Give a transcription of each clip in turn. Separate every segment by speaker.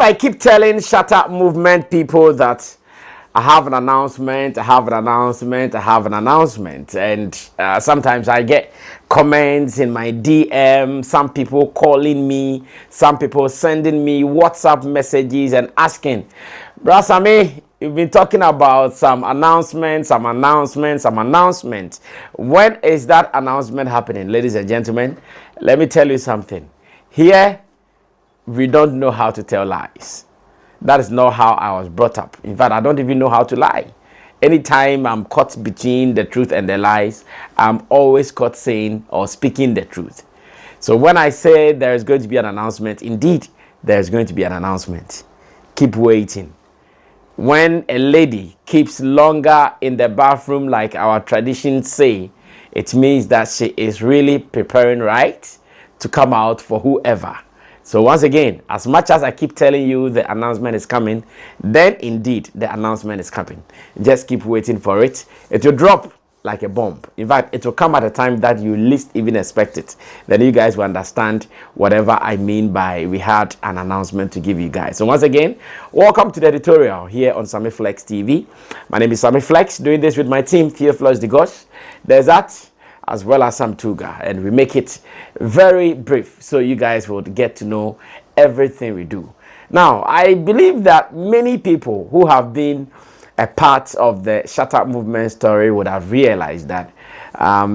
Speaker 1: I keep telling Shatta movement people that I have an announcement, I have an announcement, I have an announcement, and sometimes I get comments in my DM, some people calling me, some people sending me WhatsApp messages and asking, Brasame, you've been talking about some announcements, some announcements, some announcements. When is that announcement happening, ladies and gentlemen? Let me tell you something. Here, we don't know how to tell lies. That is not how I was brought up. In fact, I don't even know how to lie. Anytime I'm caught between the truth and the lies, I'm always caught saying or speaking the truth. So when I say there is going to be an announcement, indeed, there is going to be an announcement. Keep waiting. When a lady keeps longer in the bathroom, like our traditions say, it means that she is really preparing right to come out for whoever. So once again, as much as I keep telling you the announcement is coming, then indeed the announcement is coming. Just keep waiting for it. It will drop like a bomb. In fact, it will come at a time that you least even expect it. Then you guys will understand whatever I mean by we had an announcement to give you guys. So once again, welcome to the editorial here on Sammy Flex TV. My name is Sammy Flex, doing this with my team, Theophilus Digosh. There's that, as well as Sam Tuga, and we make it very brief so you guys will get to know everything we do. Now, I believe that many people who have been a part of the Shatta movement story would have realized that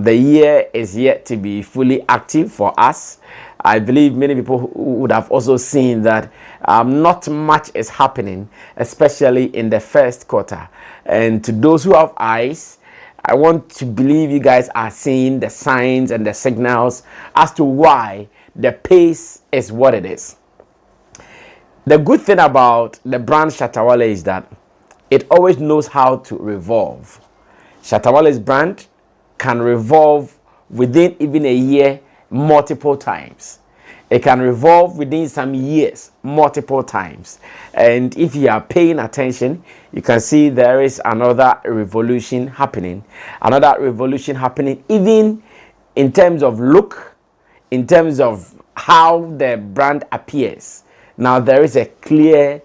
Speaker 1: the year is yet to be fully active for us. I believe many people would have also seen that not much is happening, especially in the first quarter. And to those who have eyes, I want to believe you guys are seeing the signs and the signals as to why the pace is what it is. The good thing about the brand Shatta Wale is that it always knows how to revolve. Shatta Wale's brand can revolve within even a year multiple times. It can revolve within some years multiple times. And if you are paying attention, you can see there is another revolution happening. Another revolution happening even in terms of look, in terms of how the brand appears. Now there is a clear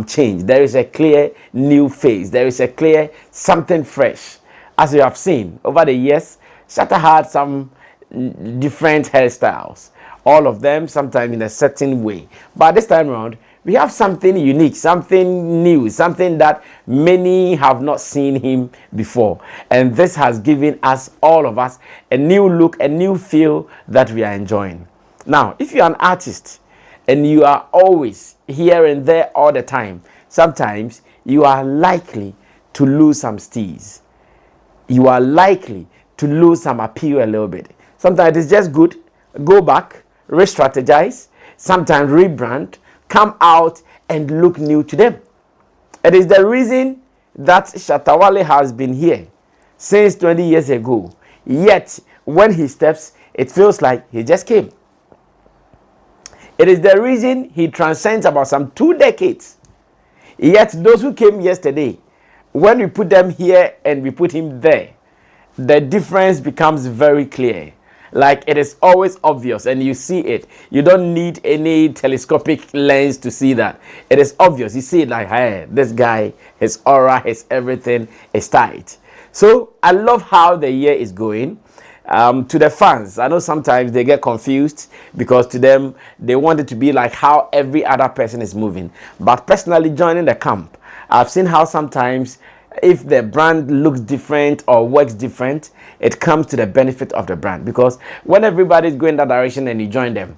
Speaker 1: change. There is a clear new phase. There is a clear something fresh. As you have seen over the years, Shatta had some different hairstyles. All of them sometimes in a certain way. But this time around, we have something unique, something new, something that many have not seen him before. And this has given us, all of us, a new look, a new feel that we are enjoying. Now, if you're an artist and you are always here and there all the time, sometimes you are likely to lose some steez. You are likely to lose some appeal a little bit. Sometimes it's just good, go back, re-strategize, sometimes rebrand, come out and look new to them. It is the reason that Shatta Wale has been here since 20 years ago. Yet, when he steps, it feels like he just came. It is the reason he transcends about some 2 decades. Yet, those who came yesterday, when we put them here and we put him there, the difference becomes very clear. Like it is always obvious and you see it. You don't need any telescopic lens to see that. It is obvious. You see it like, hey, this guy, his aura, his everything is tight. So I love how the year is going. To the fans, I know sometimes they get confused because to them, they want it to be like how every other person is moving. But personally joining the camp, I've seen how sometimes if the brand looks different or works different, it comes to the benefit of the brand. Because when everybody's going that direction and you join them,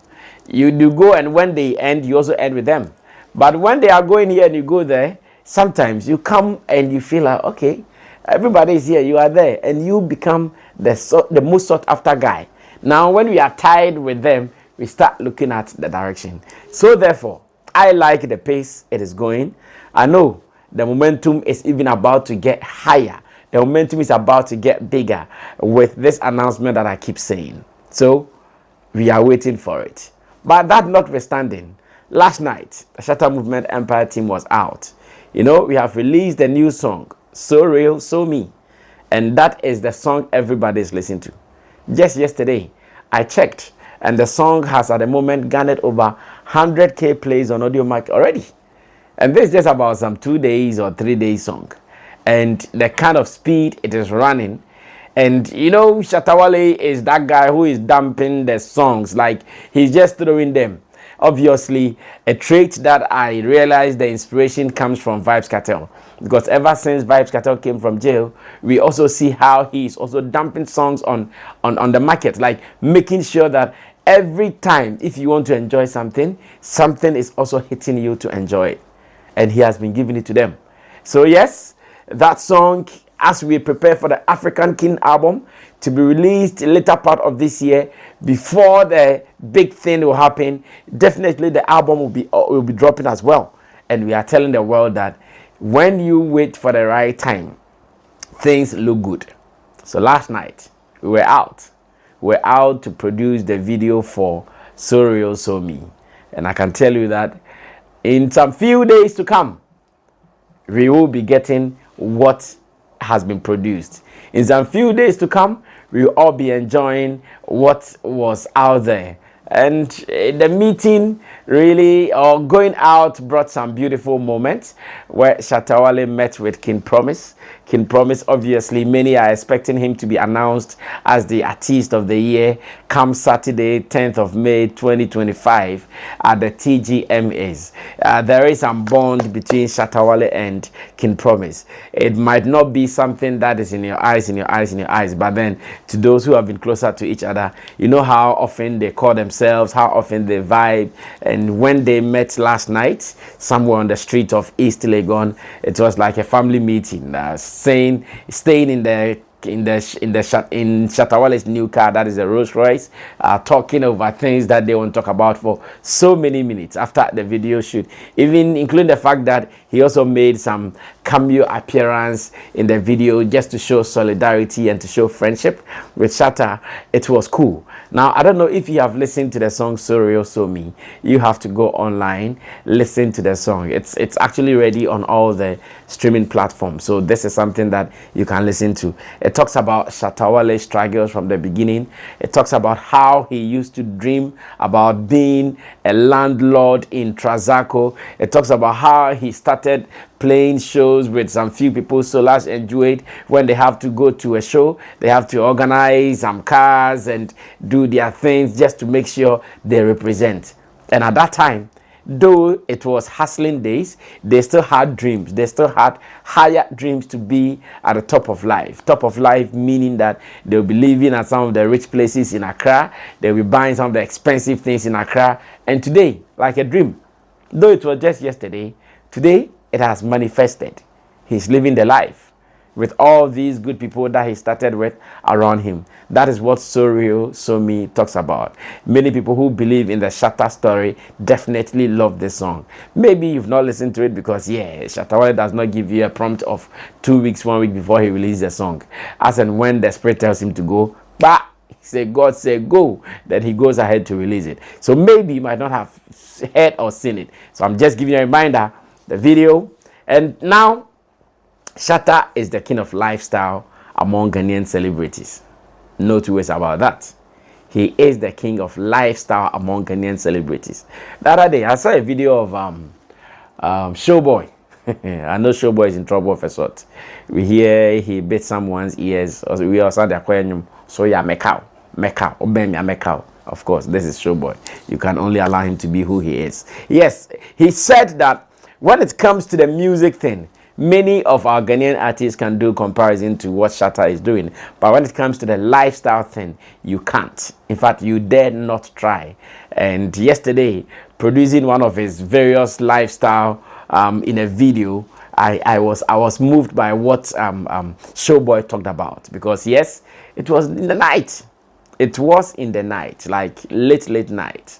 Speaker 1: you do go, and when they end, you also end with them. But when they are going here and you go there, sometimes you come and you feel like, okay, everybody is here, you are there, and you become the most sought after guy. Now, when we are tied with them, we start looking at the direction. So therefore, I like the pace it is going. I know the momentum is even about to get higher. The momentum is about to get bigger with this announcement that I keep saying. So we are waiting for it. But that notwithstanding, last night, the Shatta Movement Empire team was out. You know, we have released a new song, So Real, So Me. And that is the song everybody is listening to. Just yesterday, I checked. and the song has at the moment garnered over 100K plays on Audio Mac already. And this is just about some 2 days or 3 days song, and the kind of speed it is running. And you know, Shatta Wale is that guy who is dumping the songs, like he's just throwing them. Obviously, a trait that I realized the inspiration comes from Vybz Kartel, because ever since Vybz Kartel came from jail, we also see how he's also dumping songs on the market, like making sure that every time if you want to enjoy something, something is also hitting you to enjoy it, and he has been giving it to them. So yes, that song, as we prepare for the African King album to be released later part of this year, before the big thing will happen, definitely the album will be dropping as well. And we are telling the world that when you wait for the right time, things look good. So last night we were out to produce the video for So Real So Me, and I can tell you that in some few days to come, we will be getting what has been produced. In some few days to come, we will all be enjoying what was out there. And the meeting really, or going out, brought some beautiful moments where Shatta Wale met with King Promise. King Promise, obviously, many are expecting him to be announced as the Artist of the Year come Saturday, 10th of May, 2025 at the TGMAs. There is some bond between Shatta Wale and King Promise. It might not be something that is in your eyes, but then to those who have been closer to each other, you know how often they call themselves, how often they vibe. And when they met last night somewhere on the street of East Legon, it was like a family meeting, staying in Shatta Wale's new car, that is a Rolls Royce, talking over things that they want to talk about for so many minutes after the video shoot, even including the fact that he also made some cameo appearance in the video just to show solidarity and to show friendship with Shatta. It was cool. Now, I don't know if you have listened to the song So Real So Me. You have to go online, listen to the song. It's actually ready on all the streaming platforms. So this is something that you can listen to. It talks about Shatta Wale's struggles from the beginning. It talks about how he used to dream about being a landlord in Trazaco. It talks about how he started playing shows with some few people Solas enjoyed. When they have to go to a show, they have to organize some cars and do their things just to make sure they represent. And at that time, though it was hustling days, they still had dreams. They still had higher dreams to be at the top of life. Top of life meaning that they'll be living at some of the rich places in Accra. They'll be buying some of the expensive things in Accra. And today, like a dream, though it was just yesterday, today it has manifested. He's living the life with all these good people that he started with around him. That is what So Real So Me talks about. Many people who believe in the Shatta story definitely love this song. Maybe you've not listened to it because, yeah, Shatta Wale does not give you a prompt of 2 weeks, 1 week before he releases the song. As and when the Spirit tells him to go, but say God say go, then he goes ahead to release it. So maybe you might not have heard or seen it. So I'm just giving you a reminder, the video. And now, Shatta is the king of lifestyle among Ghanaian celebrities. No two ways about that. He is the king of lifestyle among Ghanaian celebrities. The other day, I saw a video of Showboy. I know Showboy is in trouble of a sort. We hear he bit someone's ears. We also had a so yeah, Mekau. Of course, this is Showboy. You can only allow him to be who he is. Yes, he said that when it comes to the music thing, many of our Ghanaian artists can do comparison to what Shatta is doing. But when it comes to the lifestyle thing, you can't. In fact, you dare not try. And yesterday, producing one of his various lifestyle in a video, I was moved by what Showboy talked about. Because yes, it was in the night. It was in the night, like late night.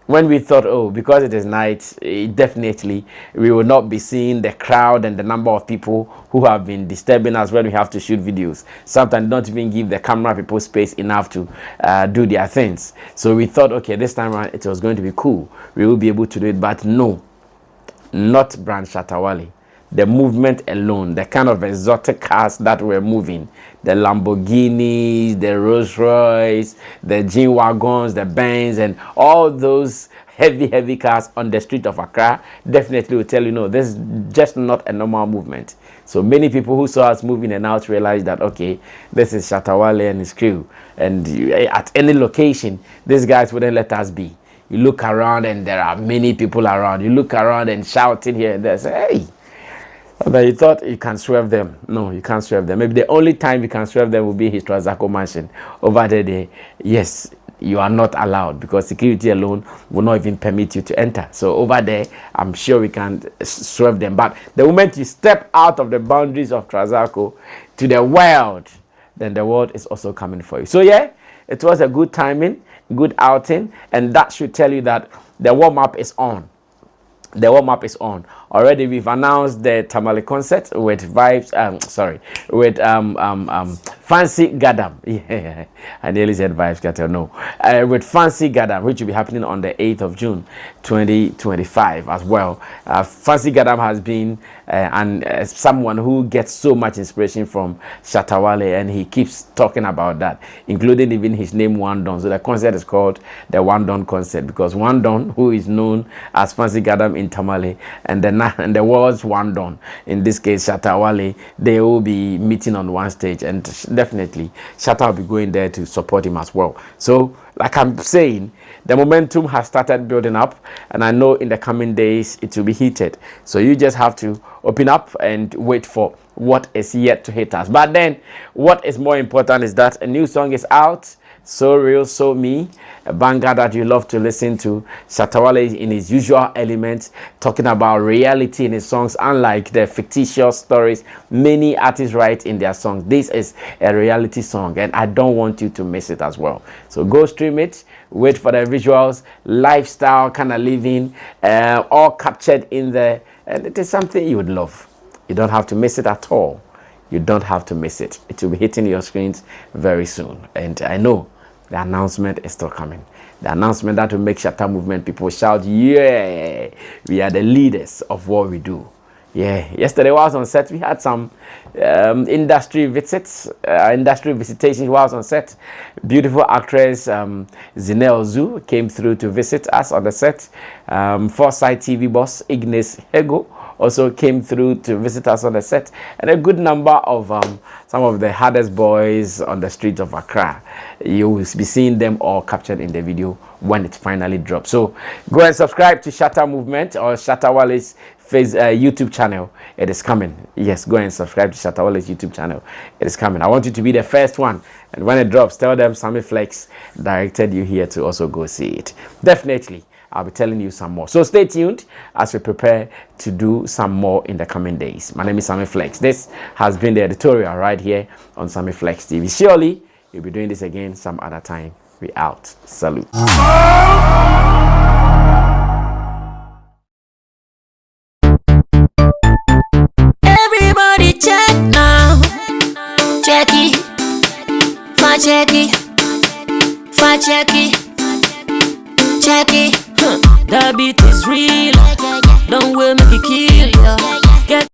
Speaker 1: When we thought, oh, because it is night, definitely we will not be seeing the crowd and the number of people who have been disturbing us when we have to shoot videos. Sometimes don't even give the camera people space enough to do their things. So we thought, okay, this time around it was going to be cool. We will be able to do it, but no, not Brand Shatta Wale. the movement alone, the kind of exotic cars that were moving, the Lamborghinis, the Rolls Royce, the G-Wagons, the Benz, and all those heavy cars on the street of Accra definitely will tell you, no, this is just not a normal movement. So many people who saw us moving and out realized that, okay, this is Shatta Wale and his crew. And at any location, these guys wouldn't let us be. You look around and there are many people around. You look around and shouting here and there, say, hey. But you thought you can swerve them. No, you can't swerve them. Maybe the only time you can swerve them will be his Transaco mansion. Over there, yes, you are not allowed because security alone will not even permit you to enter. So over there, I'm sure we can swerve them. But the moment you step out of the boundaries of Transaco to the world, then the world is also coming for you. So yeah, it was a good timing, good outing, and that should tell you that the warm-up is on. The warm-up is on. Already we've announced the Tamale concert with vibes, with Fancy Gadam. Yeah, I nearly said vibes, Gatel, no. With Fancy Gadam, which will be happening on the 8th of June, 2025 as well. Fancy Gadam has been someone who gets so much inspiration from Shatta Wale, and he keeps talking about that, including even his name, One Don. So the concert is called the One Don concert because One Don, who is known as Fancy Gadam in Tamale, and the world's One Don, in this case Shatta Wale, they will be meeting on one stage, and definitely Shatta will be going there to support him as well. So like I'm saying, the momentum has started building up, and I know in the coming days it will be heated. So you just have to open up and wait for what is yet to hit us. But then what is more important is that a new song is out, So Real, So Me, a banger that you love to listen to. Shatta Wale in his usual elements, talking about reality in his songs, unlike the fictitious stories many artists write in their songs. This is a reality song, and I don't want you to miss it as well. So go stream it, wait for the visuals, lifestyle kind of living, all captured in there, and it is something you would love. You don't have to miss it at all. You don't have to miss it. It will be hitting your screens very soon, and I know the announcement is still coming. The announcement that will make Shatta movement people shout, yeah, we are the leaders of what we do. Yeah, yesterday while I was on set, we had some industry visits, industry visitations while I was on set. Beautiful actress Zinel Zu came through to visit us on the set. Foresight TV boss Ignace Hego also came through to visit us on the set, and a good number of some of the hardest boys on the streets of Accra. You will be seeing them all captured in the video when it finally drops. So go and subscribe to Shatta Movement or Shatta Wale's YouTube channel. It is coming. Yes, go and subscribe to Shatta Wale's YouTube channel. It is coming. I want you to be the first one, and when it drops, tell them Sammy Flex directed you here to also go see it. Definitely I'll be telling you some more. So stay tuned as we prepare to do some more in the coming days. My name is Sammy Flex. This has been the editorial right here on Sammy Flex TV. Surely you'll be doing this again some other time. We out. Salute.
Speaker 2: Everybody check now. Check it. Fa check it. Fa check it. Check it. The beat is real. Don't will make it kill ya. Get